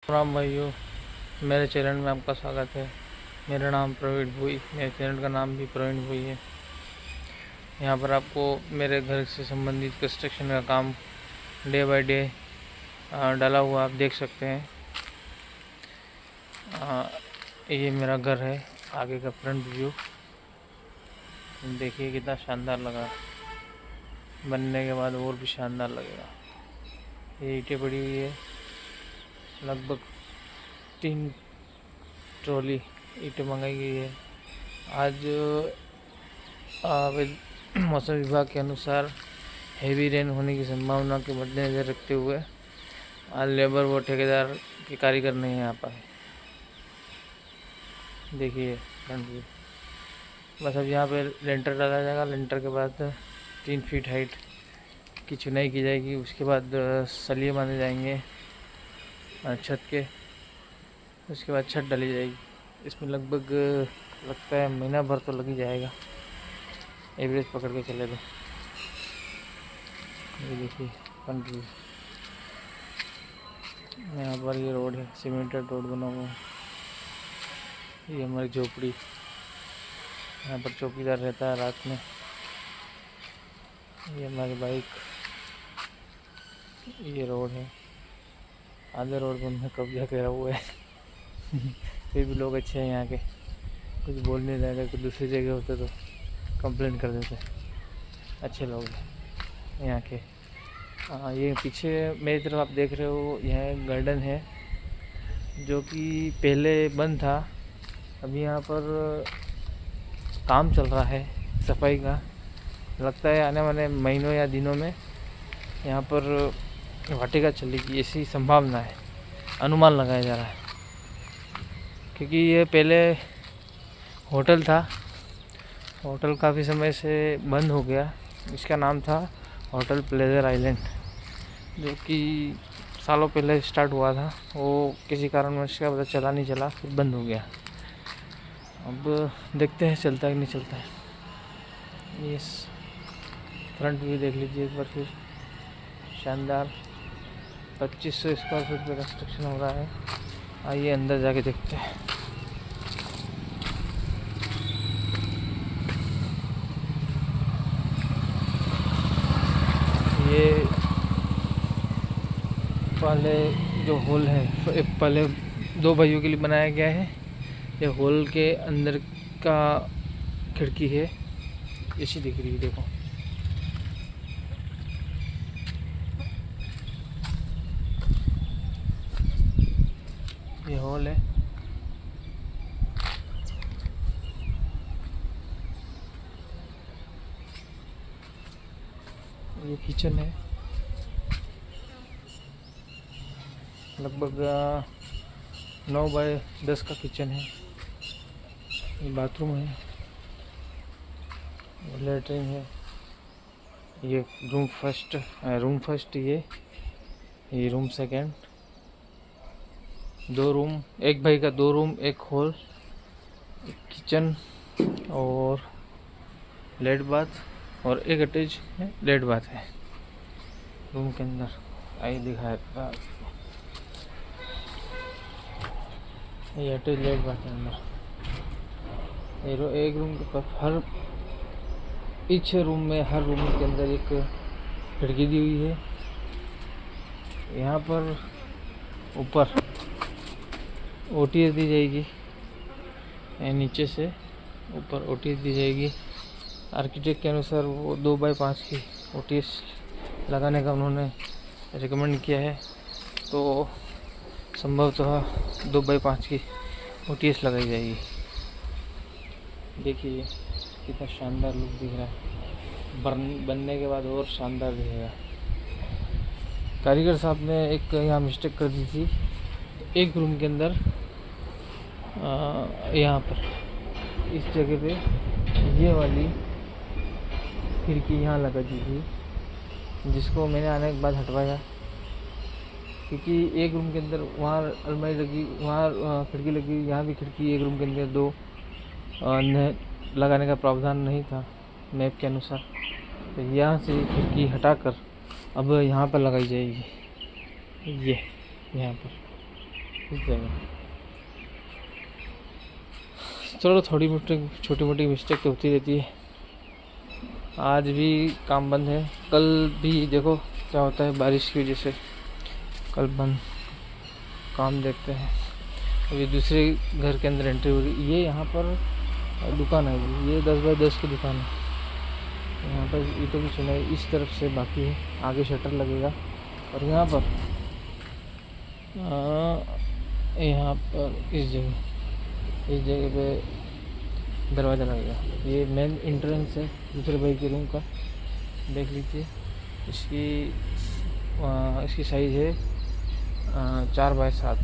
राम भाइयों, मेरे चैनल में आपका स्वागत है। मेरा नाम प्रवीण भुई, मेरे चैनल का नाम भी प्रवीण भुई है। यहाँ पर आपको मेरे घर से संबंधित कंस्ट्रक्शन का काम डे बाय डे डाला हुआ आप देख सकते हैं। ये मेरा घर है, आगे का फ्रंट व्यू देखिए कितना शानदार लगा। बनने के बाद और भी शानदार लगेगा। ये ईंटें पड़ी हुई है, लगभग 3 ट्रॉली ईंटें मंगाई गई है। आज मौसम विभाग के अनुसार हेवी रेन होने की संभावना के मद्देनजर रखते हुए आज लेबर व ठेकेदार के कारीगर नहीं आ पाए। देखिए फ्रंट व्यू। बस अब यहाँ पे लेंटर डाला जाएगा। लेंटर के बाद 3 फीट हाइट की चुनाई की जाएगी। उसके बाद सलिए बांधे जाएंगे छत के। उसके बाद छत डाली जाएगी। इसमें लगभग लगता है महीना भर तो लग ही जाएगा, एवरेज पकड़ के चले तो। ये देखिए फ्रंट व्यू। यहाँ पर ये रोड है, सीमेंटेड रोड बना हुआ है। ये हमारी झोपड़ी, यहाँ पर चौकीदार रहता है रात में। ये हमारी बाइक, ये रोड है। आधे रोड पर हमने कब्जा करा हुआ है फिर भी लोग अच्छे हैं यहाँ के, कुछ बोल नहीं रहे। अगर कुछ दूसरी जगह होते तो कंप्लेंट कर देते। अच्छे लोग हैं यहाँ के। ये पीछे मेरी तरफ आप देख रहे हो, यह गार्डन है जो कि पहले बंद था। अभी यहाँ पर काम चल रहा है सफाई का। लगता है आने वाले महीनों या दिनों में यहाँ पर वाटिका चलेगी, ऐसी संभावना है, अनुमान लगाया जा रहा है। क्योंकि ये पहले होटल था, होटल काफ़ी समय से बंद हो गया। इसका नाम था होटल प्लेजर आइलैंड, जो कि सालों पहले स्टार्ट हुआ था। वो किसी कारणवश का पता चला नहीं चला, फिर बंद हो गया। अब देखते हैं चलता है कि नहीं चलता है। ये फ्रंट व्यू देख लीजिए एक बार फिर, शानदार। 2500 स्क्वायर फीट पे कंस्ट्रक्शन हो रहा है। आइए अंदर जाके देखते हैं। ये पहले जो हॉल है, पहले 2 भाइयों के लिए बनाया गया है। ये हॉल के अंदर का खिड़की है, ऐसी दिख रही है, देखो। ये हॉल है। ये किचन है, लगभग 9 बाय 10 का किचन है। ये बाथरूम है, लेटरिन है। ये रूम फर्स्ट ये रूम सेकंड। 2 रूम, एक भाई का 2 रूम, एक हॉल, एक किचन और लेट बाथ, और एक अटैच लेट बाथ है रूम के अंदर। आइए दिखाया, ये अटैच लेट बाथ के अंदर। एक रूम के पास हर पीछे रूम में, हर रूम के अंदर एक खिड़की दी हुई है। यहाँ पर ऊपर ओटीएस दी जाएगी, नीचे से ऊपर ओटीएस दी जाएगी। आर्किटेक्ट के अनुसार वो 2 बाय 5 की ओटीएस लगाने का उन्होंने रिकमेंड किया है। तो संभवतः 2 बाय 5 की ओटीएस लगाई जाएगी। देखिए कितना शानदार लुक दिख रहा है। बनने के बाद और शानदार दिखेगा। कारीगर साहब ने एक यहाँ मिस्टेक कर दी थी। एक रूम के अंदर यहाँ पर इस जगह पे ये वाली खिड़की यहाँ लगा दी थी, जिसको मैंने आने के बाद हटवाया। क्योंकि एक रूम के अंदर वहाँ अलमारी लगी, वहाँ खिड़की लगी, यहाँ भी खिड़की। एक रूम के अंदर 2 लगाने का प्रावधान नहीं था मैप के अनुसार। तो यहाँ से खिड़की हटाकर अब यहाँ पर लगाई जाएगी। ये यहाँ पर इस जगह। चलो थोड़ी मोटी छोटी मोटी मिस्टेक तो होती रहती है। आज भी काम बंद है, कल भी देखो क्या होता है बारिश की वजह से, कल बंद। काम देखते हैं। अभी दूसरे घर के अंदर एंट्री हो रही। ये यहाँ पर दुकान है, ये 10 बाय 10 की दुकान है। यहाँ पर ईंटों की चुनाई इस तरफ से बाकी है, आगे शटर लगेगा। और यहाँ पर इस जगह पे दरवाज़ा लगेगा। ये मेन एंट्रेंस है दूसरे भाई के रूम का, देख लीजिए। इसकी साइज़ है 4 बाय 7।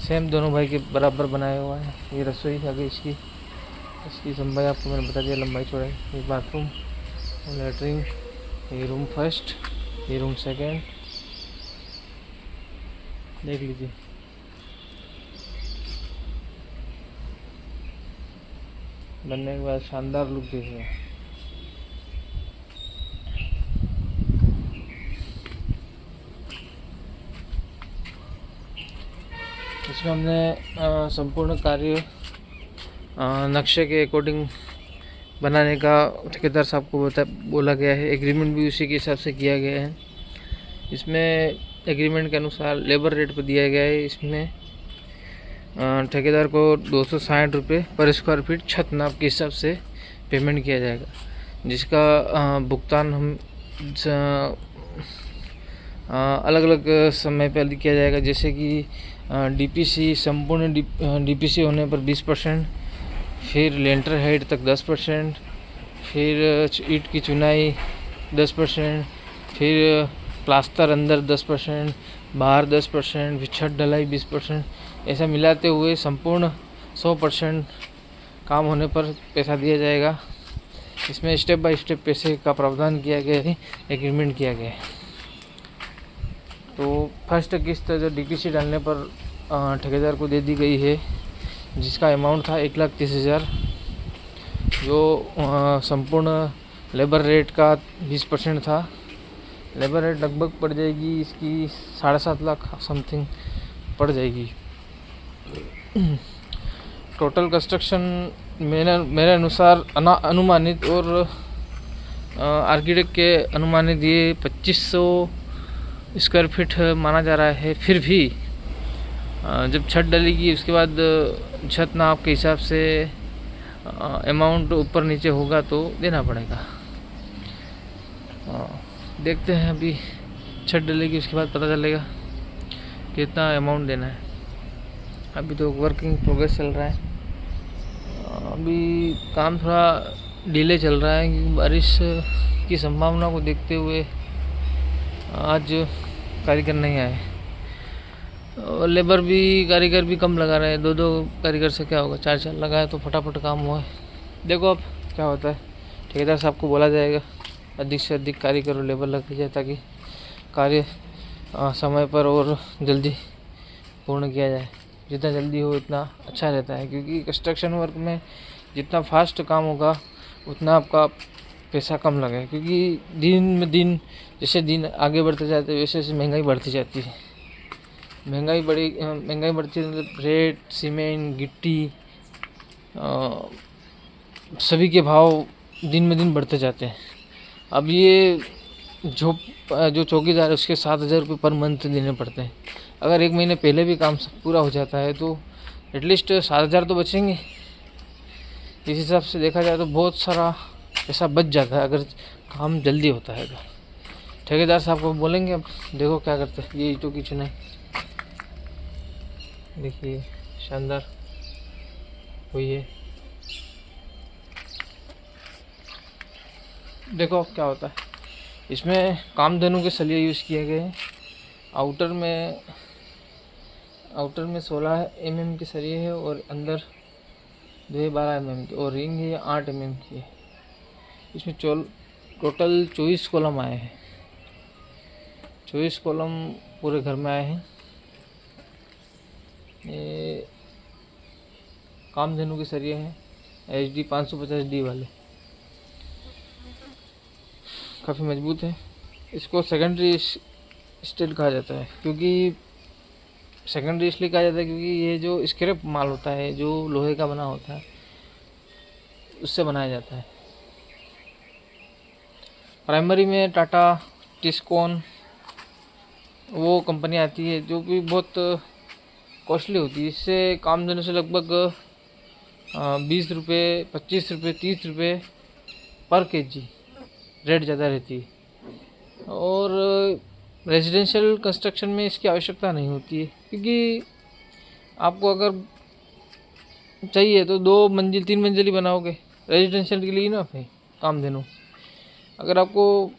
सेम दोनों भाई के बराबर बनाया हुआ है। ये रसोई है आगे इसकी लंबाई आपको मैंने बता दिया, लंबाई चौड़ाई। ये बाथरूम, लेटरिन, ये रूम फर्स्ट, ये रूम सेकेंड, देख लीजिए। बनने के बाद शानदार लुक देखिए। इसमें हमने संपूर्ण कार्य नक्शे के अकॉर्डिंग बनाने का ठेकेदार साहब को बोला गया है। एग्रीमेंट भी उसी के हिसाब से किया गया है। इसमें एग्रीमेंट के अनुसार लेबर रेट पर दिया गया है। इसमें ठेकेदार को 260 रुपये पर स्क्वायर फीट छत नाप के हिसाब से पेमेंट किया जाएगा, जिसका भुगतान हम अलग अलग समय पर किया जाएगा। जैसे कि डीपीसी, संपूर्ण डीपीसी होने पर 20%, फिर लेंटर हाइट तक 10%, फिर ईंट की चुनाई 10%, फिर प्लास्टर अंदर 10%, बाहर 10%, फिर छत ढलाई 20%, ऐसा मिलाते हुए संपूर्ण 100% काम होने पर पैसा दिया जाएगा। इसमें स्टेप बाय स्टेप पैसे का प्रावधान किया गया है, एग्रीमेंट किया गया है। तो फर्स्ट किस्त जो डीपीसी डालने पर ठेकेदार को दे दी गई है, जिसका अमाउंट था 1,30,000, जो संपूर्ण लेबर रेट का 20% था। लेबर रेट लगभग पड़ जाएगी इसकी 7.5 लाख समथिंग पड़ जाएगी। टोटल कंस्ट्रक्शन मेरे अनुसार अनुमानित और आर्किटेक्ट के अनुमानित ये 2500 स्क्वायर फीट माना जा रहा है। फिर भी जब छत डलेगी उसके बाद छत नाप के हिसाब से अमाउंट ऊपर नीचे होगा तो देना पड़ेगा। देखते हैं, अभी छत डलेगी उसके बाद पता चलेगा कितना अमाउंट देना है। अभी तो वर्किंग प्रोग्रेस चल रहा है। अभी काम थोड़ा डिले चल रहा है क्योंकि बारिश की संभावना को देखते हुए आज कारीगर नहीं आए, और लेबर भी, कारीगर भी कम लगा रहे हैं। 2-2 कारीगर से क्या होगा, 4-4 लगाए तो फटाफट काम हुआ है। देखो अब क्या होता है। ठेकेदार साहब को बोला जाएगा अधिक से अधिक कारीगर और लेबर लग जाए ताकि कार्य समय पर और जल्दी पूर्ण किया जाए। जितना जल्दी हो उतना अच्छा रहता है, क्योंकि कंस्ट्रक्शन वर्क में जितना फास्ट काम होगा उतना आपका पैसा कम लगेगा। क्योंकि दिन में दिन जैसे दिन आगे बढ़ते जाते हैं वैसे वैसे महंगाई बढ़ती जाती है। महंगाई बढ़ती है मतलब रेट, सीमेंट, गिट्टी, सभी के भाव दिन में दिन बढ़ते जाते हैं। अब ये जो चौकीदार है उसके 7,000 रुपये पर मंथ देने पड़ते हैं। अगर 1 महीने पहले भी काम पूरा हो जाता है तो एटलीस्ट 7,000 तो बचेंगे। इस हिसाब से देखा जाए तो बहुत सारा पैसा बच जाता है अगर काम जल्दी होता है तो। ठेकेदार साहब को बोलेंगे, अब देखो क्या करते हैं। ये ईंटों की चुनाई देखिए शानदार हुई है। देखो क्या होता है। इसमें कामधेनु के सलिए यूज़ किए गए हैं। आउटर में 16 mm के सरिये है और अंदर 12 mm की, और रिंग है 8 mm की है। इसमें टोटल 24 कॉलम आए हैं। 24 कॉलम पूरे घर में आए हैं। ये कामधेनु के सरिये हैं HD 550D वाले, काफ़ी मजबूत है। इसको सेकेंडरी स्टील कहा जाता है क्योंकि सेकेंडरी इसलिए कहा जाता है क्योंकि ये जो स्क्रैप माल होता है, जो लोहे का बना होता है, उससे बनाया जाता है। प्राइमरी में टाटा, टिस्कॉन, वो कंपनी आती है जो कि बहुत कॉस्टली होती है। इससे काम देने से लगभग 20 रुपये, 25 रुपये, 30 रुपये पर केजी रेट ज़्यादा रहती है। और रेजिडेंशियल कंस्ट्रक्शन में इसकी आवश्यकता नहीं होती है, क्योंकि आपको अगर चाहिए तो 2 मंजिल 3 मंजिल ही बनाओगे, रेजिडेंशियल के लिए ना है कामधेनु। अगर आपको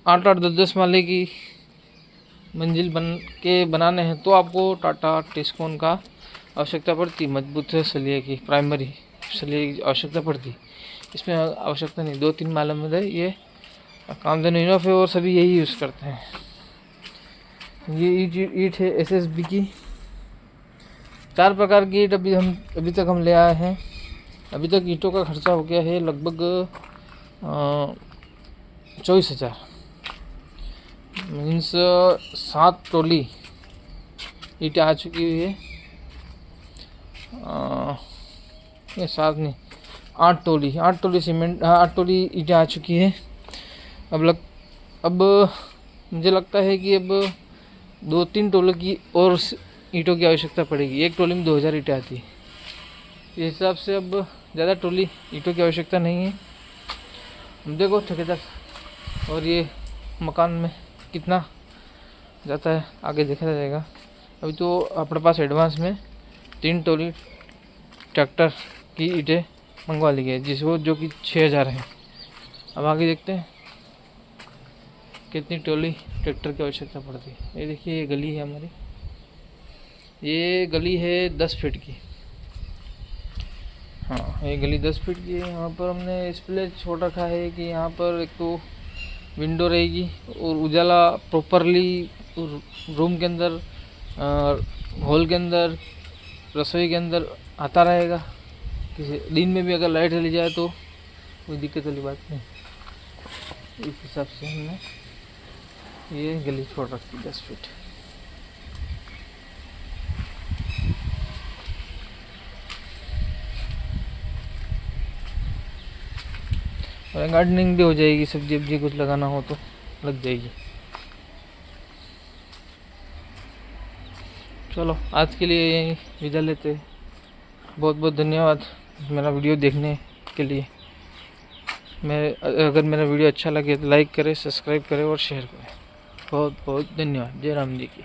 8-8, 10-10 माले की मंजिल बनाने हैं तो आपको टाटा, टिस्कॉन का आवश्यकता पड़ती, मजबूत सलिए की, प्राइमरी सलिए की आवश्यकता पड़ती। इसमें आवश्यकता नहीं, 2-3 माले में ये कामधेनु इनफ है और सभी यही यूज़ करते हैं। ये ईंट है SSB की। 4 प्रकार की ईंट अभी तक हम ले आए हैं। अभी तक ईंटों का खर्चा हो गया है लगभग 24,000, मीन्स 7 ट्रॉली ईंटें आ चुकी हुई है। ये 7 नहीं, 8 ट्रॉली सीमेंट, 8 ट्रॉली ईंटें आ चुकी है। अब मुझे लगता है कि अब 2-3 ट्रॉली की और ईंटों की आवश्यकता पड़ेगी। एक ट्रॉली में 2000 ईंटें आती है। इस हिसाब से अब ज़्यादा ट्रॉली ईंटों की आवश्यकता नहीं है। हम देखो ठेकेदार और ये मकान में कितना जाता है आगे देखा जाएगा। अभी तो अपने पास एडवांस में 3 ट्रॉली ट्रैक्टर की ईंटें मंगवा ली गई, जो कि 6000 है। अब आगे देखते हैं कितनी ट्रॉली ट्रैक्टर की आवश्यकता पड़ती है। ये देखिए, ये गली है हमारी, ये गली है 10 फीट की। हाँ, ये गली 10 फीट की है। यहाँ पर हमने इसलिए छोड़ रखा है कि यहाँ पर एक तो विंडो रहेगी और उजाला प्रॉपरली रूम के अंदर, हॉल के अंदर, रसोई के अंदर आता रहेगा। किसी दिन में भी अगर लाइट चली जाए तो कोई दिक्कत वाली बात नहीं। इस हिसाब से हमने ये गली छोड़ रखी 10 फीट। और गार्डनिंग भी हो जाएगी, सब्जी वब्जी कुछ लगाना हो तो लग जाएगी। चलो आज के लिए यहीं विदा लेते। बहुत बहुत धन्यवाद मेरा वीडियो देखने के लिए। अगर मेरा वीडियो अच्छा लगे तो लाइक करें, सब्सक्राइब करें और शेयर करें। बहुत बहुत धन्यवाद। जय राम जी की।